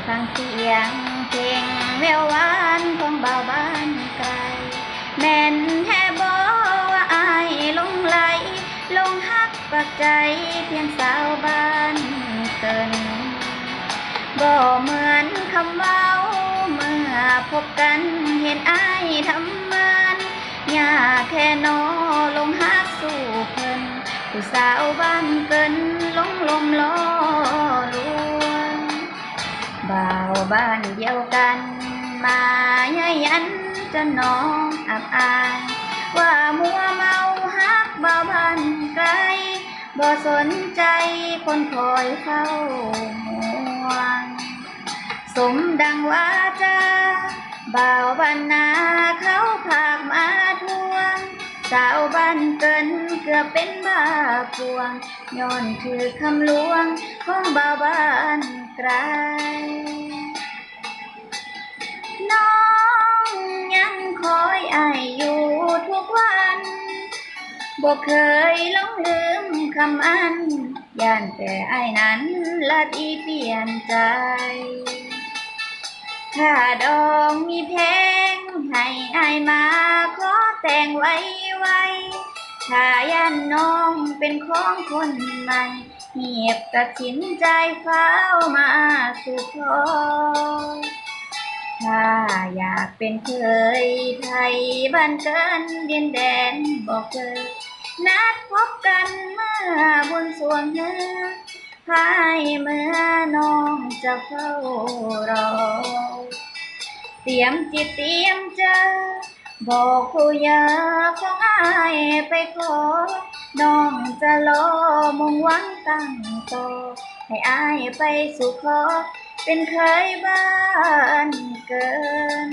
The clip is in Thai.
ฟังเสียงเพลงแววหวานของบ่าวบ้านไกลแม่นแท้บ่ว่าอายหลงไหลหลงฮักปักใจเพียงสาวบ้านเกินบ่เหมือนคำเว้าเมื่อพบกันเห็นอายทำมันยากแค่นอลงฮักสู่เพิ่นผู้สาวบ้านเกินหลงลมล้อลวงบ่าวบ้านเดียวกันมาเย้ยยันจนน้องอับอายว่ามัวเมาฮักบ่าวบ้านไกลบ่สนใจคนคอยเฝ้าห่วงสมดังว่าจาบ่าวบ้านนาเขาพากมาทวงสาวบ้านเกินเกือบเป็นบ้าพวงย้อนถือคำลวงของบ่าวบ้านไกลน้องยังคอยอายอยู่ทุกวันบ่เคยหลงลืมคำอันย่านแต่อายนั้นละที่เปลี่ยนใจถ้าดองมีแพงให้อายมาขอแต่งไว้ถ้าย่านน้องเป็นของคนใหม่เหียบตัดสินใจฟ้าวมาสู่ขอถ้าอยากเป็นเคยไทยบ้านเกินดินแดนบอกเคยนัดพบกันเมื่อบุญสวงเนื้อพายเมื่อน้องจะเฝ้ารอเตรียมจิตเตรียมใจบอกผู้ยาของอายไปขอน้องจะรอมุ่งหวังตั้งต่อให้อายไปสู่ขอเป็นเคยบ้านเกิน